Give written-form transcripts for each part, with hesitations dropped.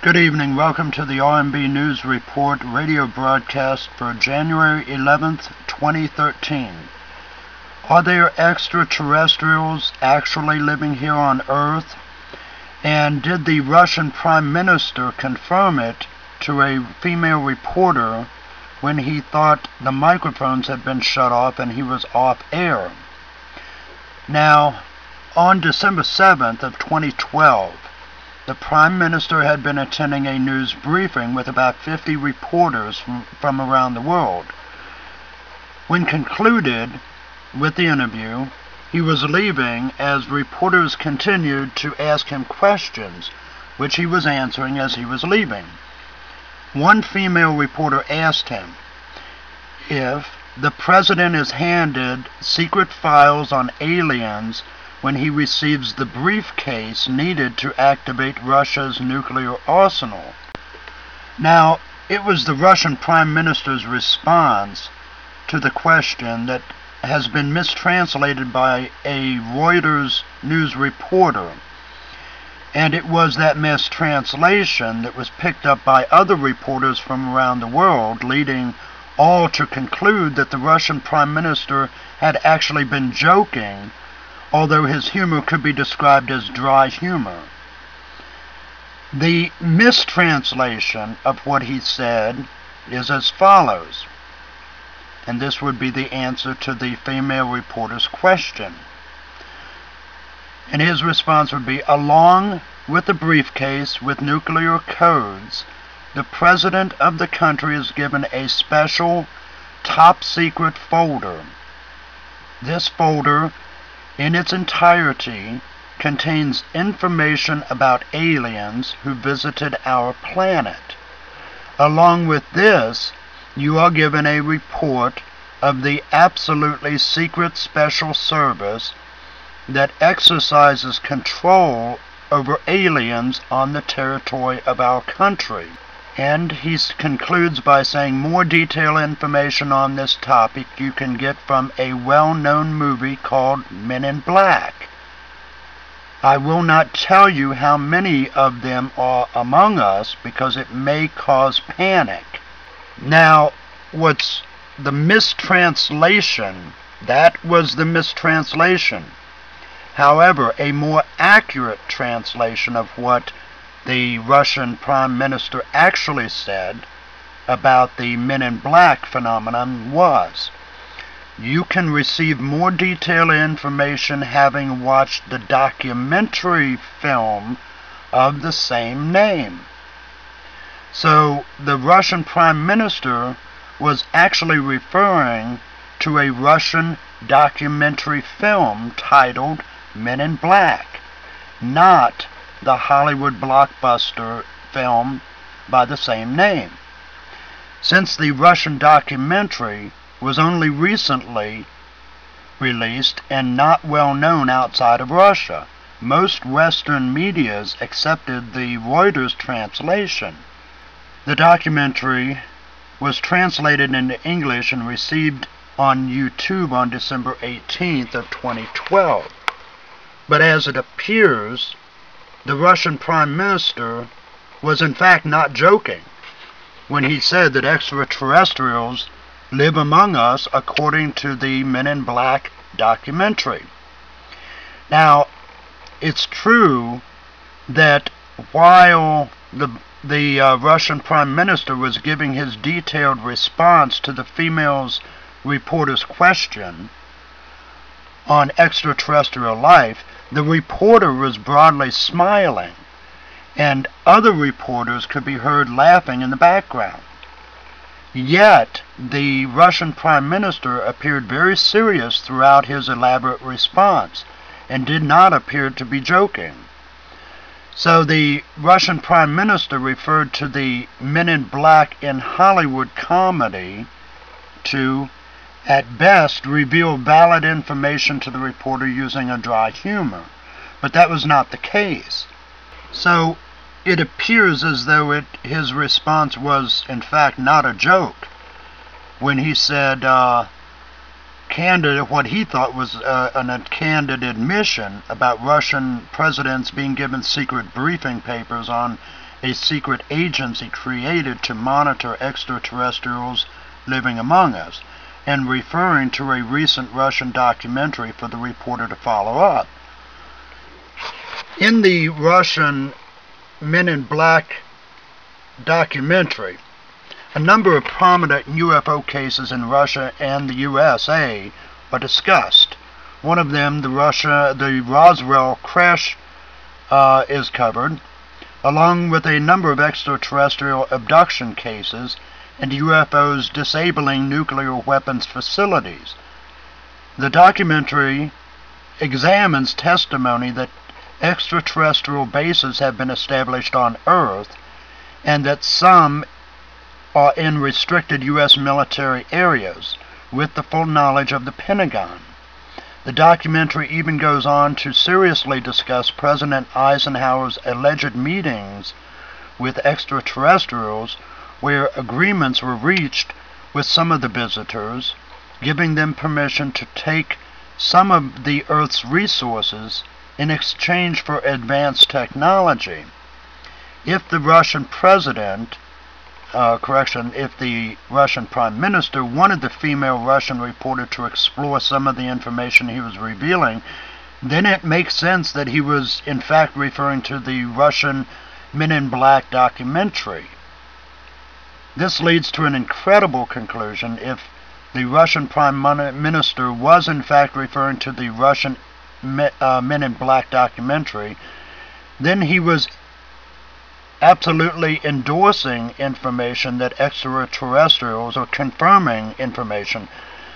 Good evening. Welcome to the RMB News Report radio broadcast for January 11th, 2013. Are there extraterrestrials actually living here on Earth? And did the Russian Prime Minister confirm it to a female reporter when he thought the microphones had been shut off and he was off air? Now, on December 7th of 2012, the Prime Minister had been attending a news briefing with about 50 reporters from around the world. When concluded with the interview, he was leaving as reporters continued to ask him questions, which he was answering as he was leaving. One female reporter asked him if the president is handed secret files on aliens when he receives the briefcase needed to activate Russia's nuclear arsenal. Now, it was the Russian Prime Minister's response to the question that has been mistranslated by a Reuters news reporter. And it was that mistranslation that was picked up by other reporters from around the world, leading all to conclude that the Russian Prime Minister had actually been joking, although his humor could be described as dry humor. The mistranslation of what he said is as follows, and this would be the answer to the female reporter's question. And his response would be, along with the briefcase with nuclear codes, the president of the country is given a special top-secret folder. This folder in its entirety contains information about aliens who visited our planet. Along with this, you are given a report of the absolutely secret special service that exercises control over aliens on the territory of our country. And he concludes by saying more detailed information on this topic you can get from a well-known movie called Men in Black. I will not tell you how many of them are among us because it may cause panic. Now, what's the mistranslation? That was the mistranslation. However, a more accurate translation of what the Russian Prime Minister actually said about the Men in Black phenomenon was, you can receive more detailed information having watched the documentary film of the same name. So the Russian Prime Minister was actually referring to a Russian documentary film titled Men in Black, not the Hollywood blockbuster film by the same name. Since the Russian documentary was only recently released and not well known outside of Russia, most Western medias accepted the Reuters translation. The documentary was translated into English and received on YouTube on December 18th of 2012. But as it appears, the Russian Prime Minister was in fact not joking when he said that extraterrestrials live among us according to the Men in Black documentary. Now, it's true that while the Russian Prime Minister was giving his detailed response to the female reporter's question on extraterrestrial life, the reporter was broadly smiling, and other reporters could be heard laughing in the background. Yet, the Russian Prime Minister appeared very serious throughout his elaborate response, and did not appear to be joking. So the Russian Prime Minister referred to the Men in Black in Hollywood comedy to, at best, reveal valid information to the reporter using a dry humor. But that was not the case. So it appears as though his response was, in fact, not a joke when he said what he thought was a candid admission about Russian presidents being given secret briefing papers on a secret agency created to monitor extraterrestrials living among us, and referring to a recent Russian documentary for the reporter to follow up. In the Russian Men in Black documentary, a number of prominent UFO cases in Russia and the USA are discussed. One of them, the Roswell crash, is covered, along with a number of extraterrestrial abduction cases and UFOs disabling nuclear weapons facilities. The documentary examines testimony that extraterrestrial bases have been established on Earth, and that some are in restricted U.S. military areas, with the full knowledge of the Pentagon. The documentary even goes on to seriously discuss President Eisenhower's alleged meetings with extraterrestrials, where agreements were reached with some of the visitors, giving them permission to take some of the Earth's resources in exchange for advanced technology. If the Russian president, if the Russian Prime Minister wanted the female Russian reporter to explore some of the information he was revealing, then it makes sense that he was in fact referring to the Russian Men in Black documentary. This leads to an incredible conclusion. If the Russian Prime Minister was in fact referring to the Russian Men in Black documentary, then he was absolutely endorsing information that extraterrestrials, or confirming information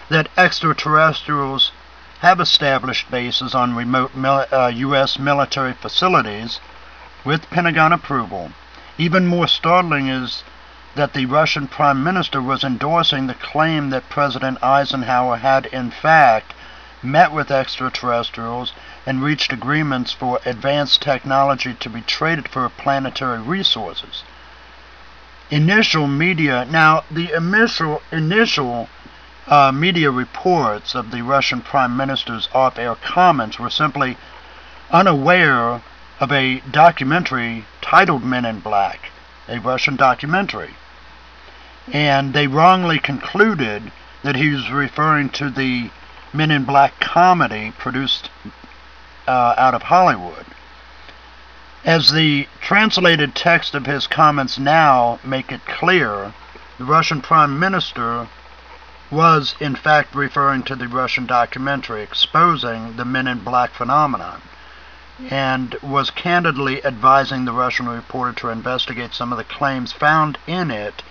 that extraterrestrials have established bases on remote U.S. military facilities with Pentagon approval. Even more startling is that the Russian Prime Minister was endorsing the claim that President Eisenhower had in fact met with extraterrestrials and reached agreements for advanced technology to be traded for planetary resources. Initial media media reports of the Russian Prime Minister's off-air comments were simply unaware of a documentary titled Men in Black, a Russian documentary, and they wrongly concluded that he was referring to the Men in Black comedy produced out of Hollywood. As the translated text of his comments now make it clear, the Russian Prime Minister was in fact referring to the Russian documentary exposing the Men in Black phenomenon, and was candidly advising the Russian reporter to investigate some of the claims found in it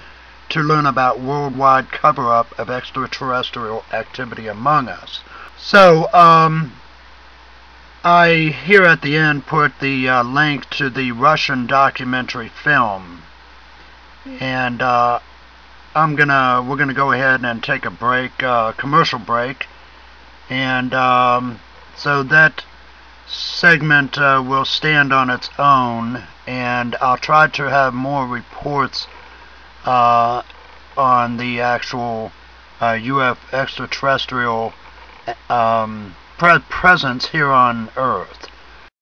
to learn about worldwide cover-up of extraterrestrial activity among us. So, I here at the end put the link to the Russian documentary film, and we're gonna go ahead and take a break, commercial break, and so that segment will stand on its own, and I'll try to have more reports on the actual extraterrestrial presence here on Earth.